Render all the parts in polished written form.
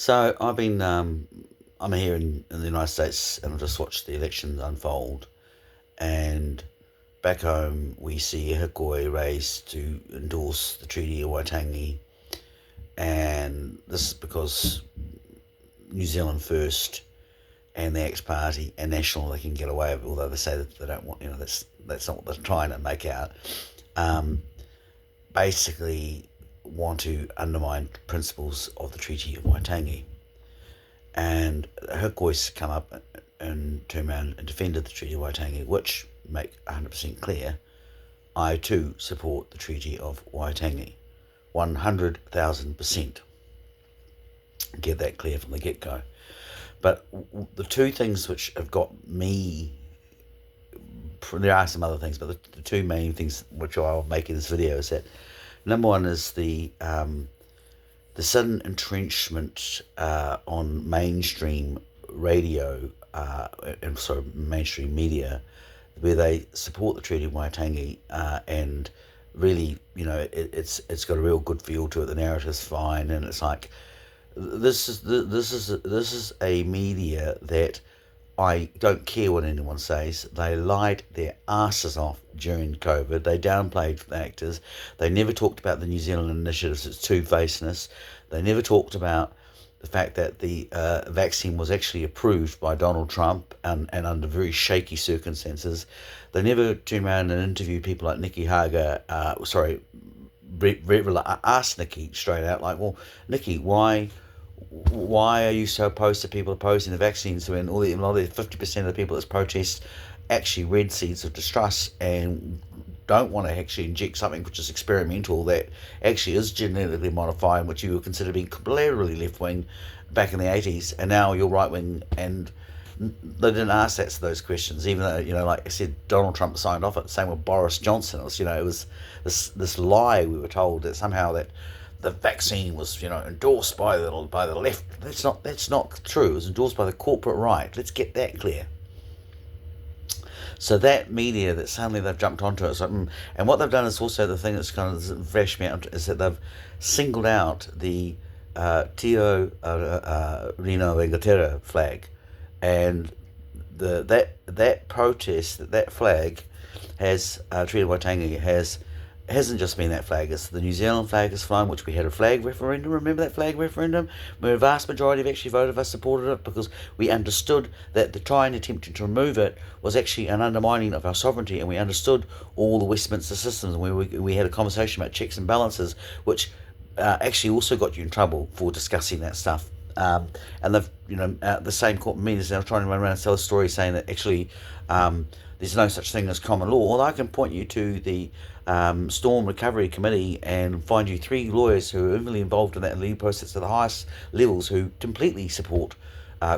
So I'm here in the United States, and I've just watched the elections unfold. And back home, we see a hikoi raised to endorse the Treaty of Waitangi, and this is because New Zealand First and the X Party and National they can get away with, although they say that they don't want, that's not what they're trying to make out. Um, Basically, want to undermine principles of the Treaty of Waitangi. And her voice come up and turned around and defended the Treaty of Waitangi, which, make 100% clear, I too support the Treaty of Waitangi. 100,000%. Get that clear from the get-go. But the two things which have got me, there are some other things, but the two main things which I'll make in this video is that number one is the sudden entrenchment on mainstream radio and mainstream media, where they support the Treaty of Waitangi and really, it's got a real good feel to it. The narrative's fine, and it's like this is a media that I don't care what anyone says. They lied their asses off during COVID. They downplayed factors. They never talked about the New Zealand initiatives, its two-facedness. They never talked about the fact that the vaccine was actually approved by Donald Trump and under very shaky circumstances. They never turned around and interviewed people like Nikki Hager, asked Nikki straight out, like, well, Nikki, why are you so opposed to people opposing the vaccines when a lot of the 50% of the people that protest actually read seeds of distrust and don't want to actually inject something which is experimental, that actually is genetically modified, which you would consider being completely left-wing back in the 80s, and now you're right-wing, and they didn't ask those questions, even though, like I said, Donald Trump signed off it. Same with Boris Johnson. It was, it was this lie we were told that somehow that the vaccine was, endorsed by the left. That's not true. It was endorsed by the corporate right. Let's get that clear. So that media that suddenly they've jumped onto it, and what they've done is also the thing that's kind of fresh me out is that they've singled out the Tino Rangatiratanga flag, and that protest, that flag has Treaty of Waitangi hasn't just been that flag. It's the New Zealand flag has flown, which we had a flag referendum. Remember that flag referendum? Where a vast majority of actually voted us supported it because we understood that the trying attempting to remove it was actually an undermining of our sovereignty, and we understood all the Westminster systems, and we had a conversation about checks and balances, which actually also got you in trouble for discussing that stuff. And they've, the same court meetings now trying to run around and tell a story saying that actually there's no such thing as common law. Well, I can point you to the Storm Recovery Committee and find you 3 lawyers who are really involved in that legal process at the highest levels who completely support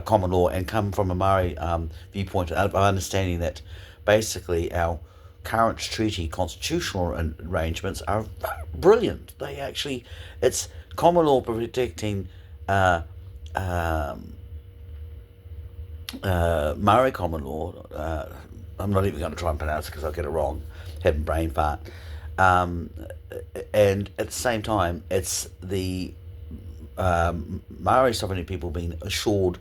common law and come from a Māori viewpoint of understanding that basically our current treaty constitutional arrangements are brilliant. They actually, it's common law protecting Māori common law. I'm not even going to try and pronounce it because I'll get it wrong. Having brain fart. And at the same time, it's the Māori sovereignty people being assured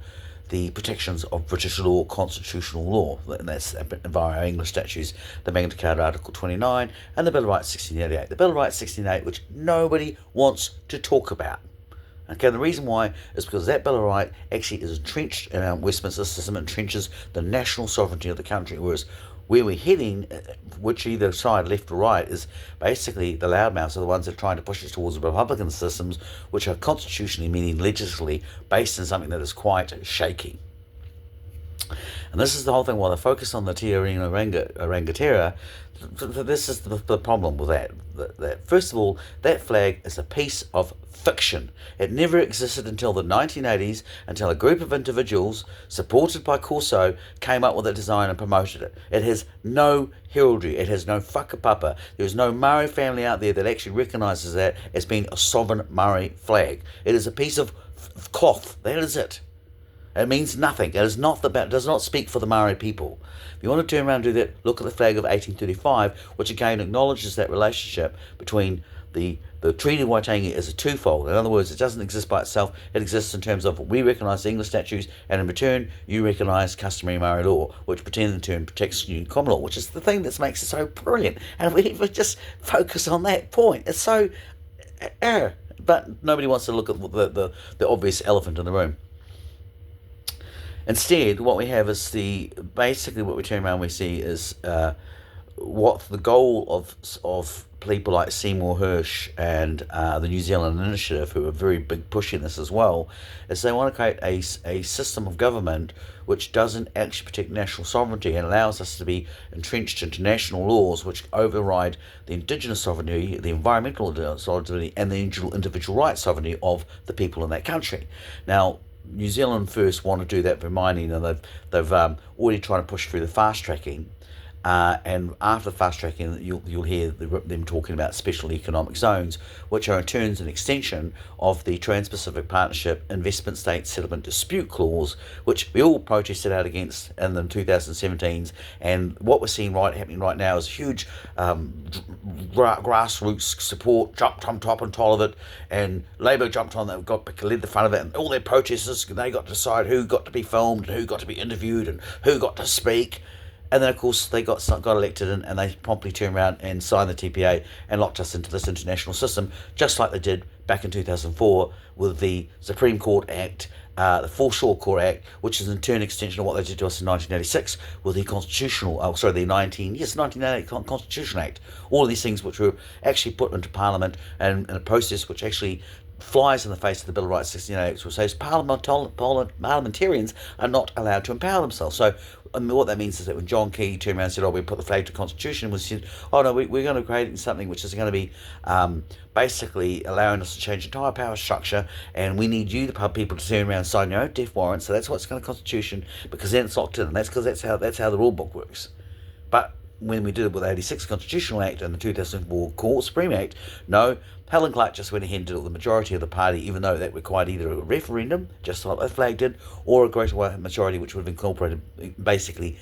the protections of British law, constitutional law, and that's via our English statutes, the Magna Carta Article 29 and the Bill of Rights 1688. The Bill of Rights 1688, which nobody wants to talk about. Okay, the reason why is because that Bill of Rights actually is entrenched in our Westminster system, entrenches the national sovereignty of the country, whereas where we're heading, which either side, left or right, is basically the loudmouths are the ones that are trying to push us towards the Republican systems, which are constitutionally, meaning legislatively, based in something that is quite shaky. And this is the whole thing. While they focus on the Tino Rangatiratanga, this is the problem with that. First of all, that flag is a piece of fiction. It never existed until the 1980s, until a group of individuals, supported by Corso, came up with a design and promoted it. It has no heraldry. It has no whakapapa. There's no Māori family out there that actually recognises that as being a sovereign Māori flag. It is a piece of cloth. That is it. It means nothing. It is not does not speak for the Māori people. If you want to turn around and do that, look at the flag of 1835, which again acknowledges that relationship between the the Treaty of Waitangi is a twofold. In other words, it doesn't exist by itself. It exists in terms of we recognise the English statutes, and in return, you recognise customary Māori law, which in turn protects New common law, which is the thing that makes it so brilliant. And we just focus on that point. It's so... but nobody wants to look at the obvious elephant in the room. Instead, what we have is basically what we turn around and we see is what the goal of people like Seymour Hersh and the New Zealand Initiative, who are very big pushing this as well, is they want to create a system of government which doesn't actually protect national sovereignty and allows us to be entrenched into national laws which override the indigenous sovereignty, the environmental sovereignty, and the individual rights sovereignty of the people in that country. Now, New Zealand first want to do that for mining, and they've already trying to push through the fast tracking. And after fast tracking, you'll hear them talking about special economic zones, which are in turn an extension of the Trans-Pacific Partnership Investment State Settlement Dispute Clause, which we all protested out against in the 2017s. And what we're seeing happening right now is huge grassroots support jumped on top of it, and Labour jumped on that, led the front of it, and all their protesters, they got to decide who got to be filmed, and who got to be interviewed, and who got to speak. And then, of course, they got elected, and they promptly turned around and signed the TPA and locked us into this international system, just like they did back in 2004 with the Supreme Court Act, the Foreshore Court Act, which is in turn extension of what they did to us in 1986 with the 1988 Constitution Act. All of these things which were actually put into Parliament and in a process which actually flies in the face of the Bill of Rights 1688, which says parliamentarians are not allowed to empower themselves. So what that means is that when John Key turned around and said, we put the flag to the Constitution, we said, no, we're going to create something which is going to be basically allowing us to change the entire power structure, and we need you, the people, to turn around and sign your own death warrant. So that's what's going to Constitution, because then it's locked in, and that's because that's how the rule book works. But when we did it with the 86 Constitutional Act and the 2004 Supreme Act, no, Helen Clark just went ahead and did it with the majority of the party, even though that required either a referendum, just like the flag did, or a greater majority, which would have incorporated, basically,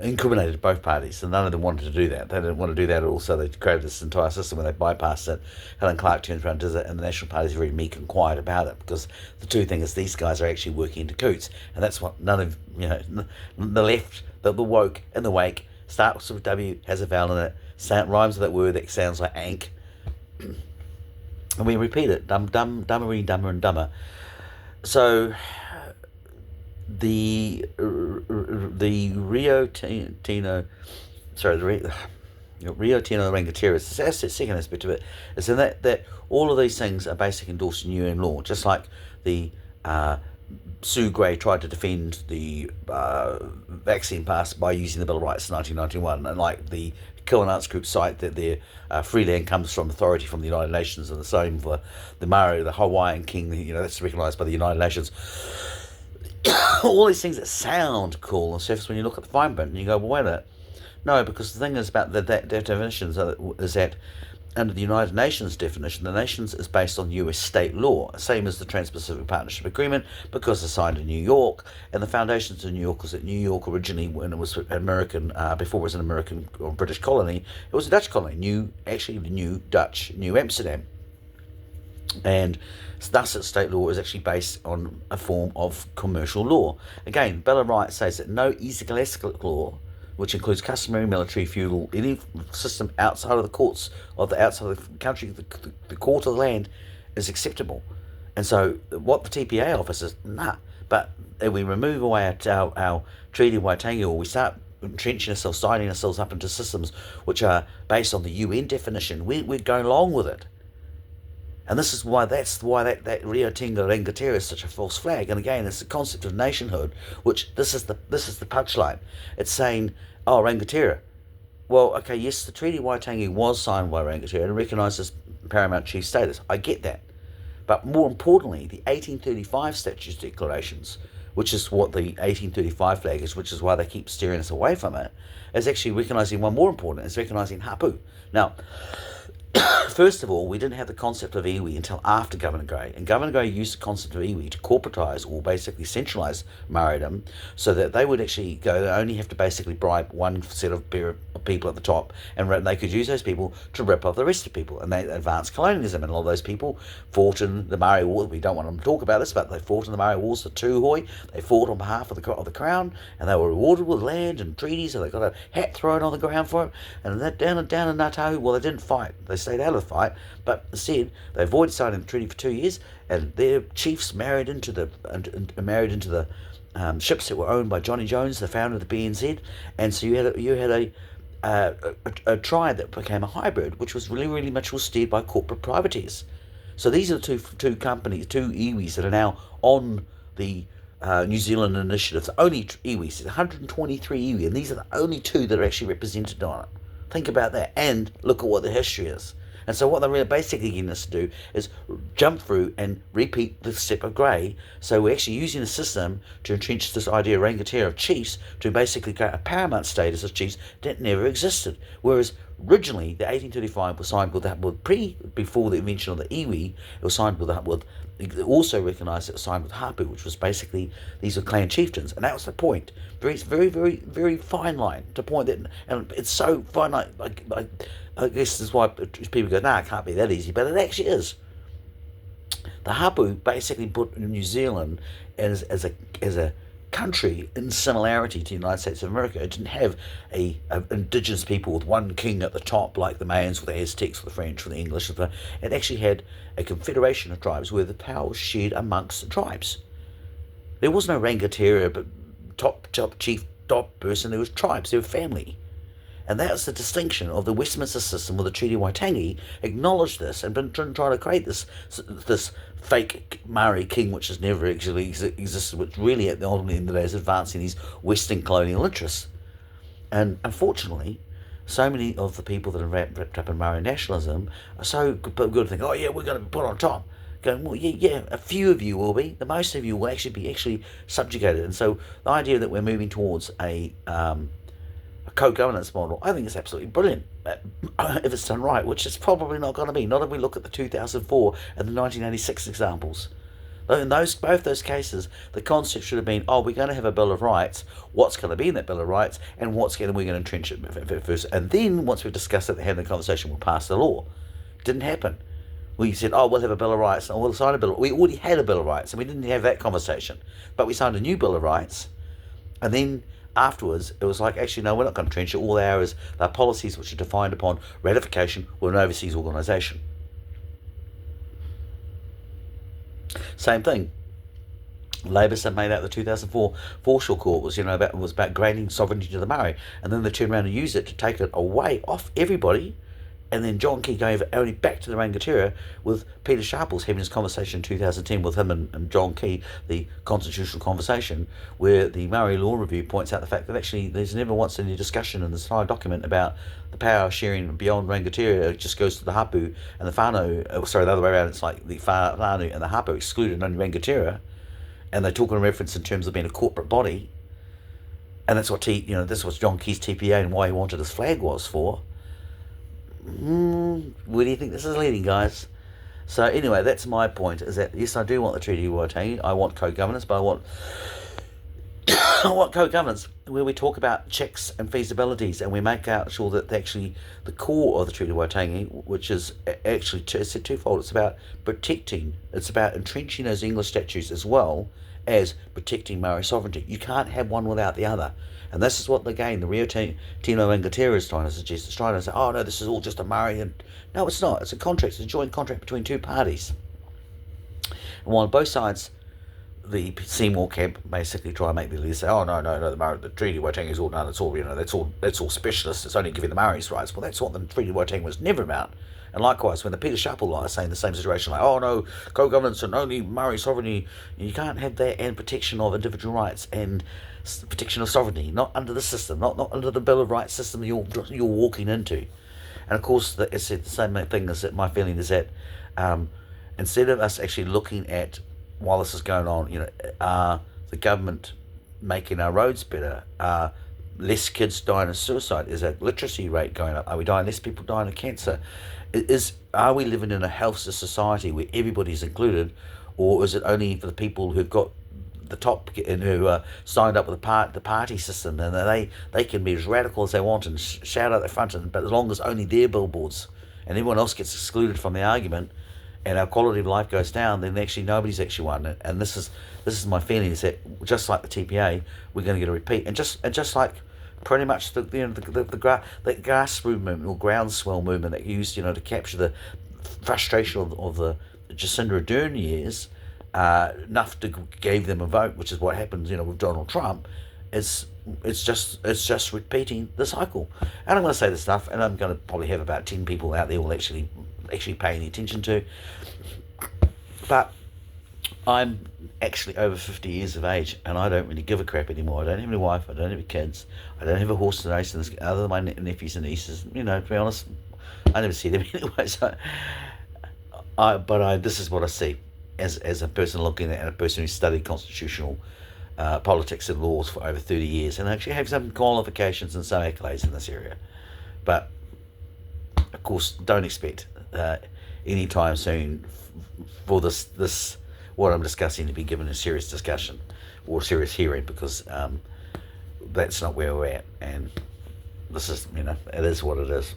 incriminated both parties, and none of them wanted to do that. They didn't want to do that at all, so they created this entire system where they bypassed it. Helen Clark turns around and does it, and the National Party is very meek and quiet about it, because the two things is these guys are actually working into coots, and that's what none of, the left, the woke, and the wake, starts with W, has a vowel in it, rhymes with that word that sounds like ank, and we repeat it, dumbery, dumber and dumber. So the Rio Tino Rangatiratanga, that's the second aspect of it, is in that all of these things are basically endorsing UN law, just like the Sue Gray tried to defend the vaccine pass by using the Bill of Rights in 1991, and like the Kill-An-Answer Group cite that their free land comes from authority from the United Nations, and the same for the Māori, the Hawaiian king, that's recognised by the United Nations. All these things that sound cool on the surface when you look at the fine print and you go, well, wait a minute. No, because the thing is about that definitions is that under the United Nations definition, the nations is based on US state law, same as the Trans-Pacific Partnership Agreement, because it's signed in New York, and the foundations of New York was that New York originally, when it was American, before it was an American or British colony, it was a Dutch colony, New Amsterdam. And thus its state law is actually based on a form of commercial law. Again, Bill of Rights says that no ecclesiastical law, which includes customary, military, feudal, any system outside of the courts, outside of the country, the court of the land, is acceptable. And so what the TPA offers is, but if we remove away our Treaty of Waitangi, or we start entrenching ourselves, signing ourselves up into systems which are based on the UN definition, we're going along with it. And this is why that Rio Tinga Rangatira is such a false flag. And again, it's the concept of nationhood, which this is the punchline. It's saying, Rangatira. Well, okay, yes, the Treaty of Waitangi was signed by Rangatira and recognises paramount chief status. I get that. But more importantly, the 1835 Statutes Declarations, which is what the 1835 flag is, which is why they keep steering us away from it, is actually recognising one more important, is recognising hapu. Now, first of all, we didn't have the concept of iwi until after Governor Grey. And Governor Grey used the concept of iwi to corporatise or basically centralise Māoridom so that they would actually go, they only have to basically bribe one set of people at the top, and they could use those people to rip off the rest of the people. And they advanced colonialism, and a lot of those people fought in the Maori Wars. We don't want them to talk about this, but they fought in the Maori Wars for Tūhoi. They fought on behalf of the Crown, and they were rewarded with land and treaties, and they got a hat thrown on the ground for it. And that down in Ngātahu, well, they didn't fight. They stayed out of the fight, but instead they avoided signing the treaty for 2 years, and their chiefs married into the ships that were owned by Johnny Jones, the founder of the BNZ. And so you had a tribe that became a hybrid, which was really much steered by corporate privateers. So these are the two companies, two iwis that are now on the New Zealand initiative. The only iwis, 123 iwi, and these are the only two that are actually represented on it. Think about that, and look at what the history is. And so what they're really basically getting us to do is jump through and repeat the step of Grey. So we're actually using a system to entrench this idea of rangatira of chiefs to basically create a paramount status of chiefs that never existed. Whereas originally, the 1835 was signed before the invention of the iwi, it was signed with also recognised it was signed with hapu, which was basically, these were clan chieftains. And that was the point. Very fine line to point that, and it's so fine, I guess this is why people go, nah, it can't be that easy, but it actually is. The hapu basically put New Zealand as a country in similarity to the United States of America. It didn't have a indigenous people with one king at the top like the Mayans or the Aztecs or the French or the English. It actually had a confederation of tribes where the power was shared amongst the tribes. There was no rangatira, but top chief, top person. There was tribes, there were family. And that's the distinction of the Westminster system with the Treaty of Waitangi. Acknowledged this and been trying to create this fake Maori king, which has never actually existed, which really at the end of the day is advancing these Western colonial interests. And unfortunately, so many of the people that are wrapped up in Maori nationalism are so good to think, oh yeah, we're going to be put on top. Going, well, yeah, a few of you will be. The most of you will actually be subjugated. And so the idea that we're moving towards a co-governance model, I think it's absolutely brilliant if it's done right, which it's probably not going to be. Not if we look at the 2004 and the 1986 examples. In both those cases, the concept should have been, we're going to have a Bill of Rights. What's going to be in that Bill of Rights, and we're going to entrench it first. And then once we've discussed it and had the conversation, we'll pass the law. Didn't happen. We said, we'll have a Bill of Rights, and we'll sign a Bill. We already had a Bill of Rights, and we didn't have that conversation. But we signed a new Bill of Rights, and then afterwards, it was like, actually, no, we're not going to trench it. All they are policies which are defined upon ratification with an overseas organisation. Same thing. Labour made out the 2004 Foreshore Court was about granting sovereignty to the Maori, and then they turned around and used it to take it away off everybody. And then John Key gave it only back to the Rangatira, with Peter Sharples having his conversation in 2010 with him and John Key, the constitutional conversation, where the Maori Law Review points out the fact that actually there's never once any discussion in this entire document about the power sharing beyond Rangatira. It just goes to the hapu and the whānau, the other way around, it's like the whānau and the hapu excluded only Rangatira, and they talk in reference in terms of being a corporate body, and that's what this was John Key's TPA and why he wanted his flag was for. Where do you think this is leading, guys? So anyway, that's my point, is that yes, I do want the Treaty of Waitangi. I want co-governance, but I want co-governance where we talk about checks and feasibilities, and we make out sure that actually the core of the Treaty of Waitangi, which is actually it's twofold. It's about entrenching those English statutes as well as protecting Maori sovereignty. You can't have one without the other. And this is what, again, the Rio Tino Rangatiratanga is trying to suggest. It's trying to say, no, this is all just a Maori. And no, it's not. It's a contract. It's a joint contract between two parties. And while both sides, the Seymour camp basically try and make the leaders say, no, the Treaty of Waitangi is all done. It's all, that's all specialist. It's only giving the Maoris rights. Well, that's what the Treaty of Waitangi was never about. And likewise, when the Peter Sharple line is saying the same situation, like, no, co-governance and only Maori sovereignty, you can't have that, and protection of individual rights and protection of sovereignty, not under the system, not under the Bill of Rights system you're walking into. And of course, it's the same thing. Is that my feeling is that instead of us actually looking at, while this is going on, the government making our roads better, less kids dying of suicide? Is our literacy rate going up? Are we dying less people dying of cancer? Are we living in a healthy society where everybody's included, or is it only for the people who've got the top and who signed up with the party system, and they can be as radical as they want and shout out the front, but as long as only their billboards and everyone else gets excluded from the argument, and our quality of life goes down, then actually nobody's actually won it. And this is my feeling, is that just like the TPA, we're going to get a repeat, and just like pretty much the grass movement or groundswell movement that used to capture the frustration of the Jacinda Ardern years, enough to gave them a vote, which is what happens with Donald Trump. It's just repeating the cycle. And I'm going to say this stuff, and I'm going to probably have about 10 people out there will actually pay any attention to. But I'm actually over 50 years of age, and I don't really give a crap anymore. I don't have any wife, I don't have any kids, I don't have a horse to race other than my nephews and nieces. To be honest, I never see them anyway. So, this is what I see as a person looking at a person who studied constitutional politics and laws for over 30 years, and actually have some qualifications and some accolades in this area. But of course, don't expect anytime soon for this what I'm discussing to be given a serious discussion or serious hearing, because that's not where we're at, and this is it is what it is.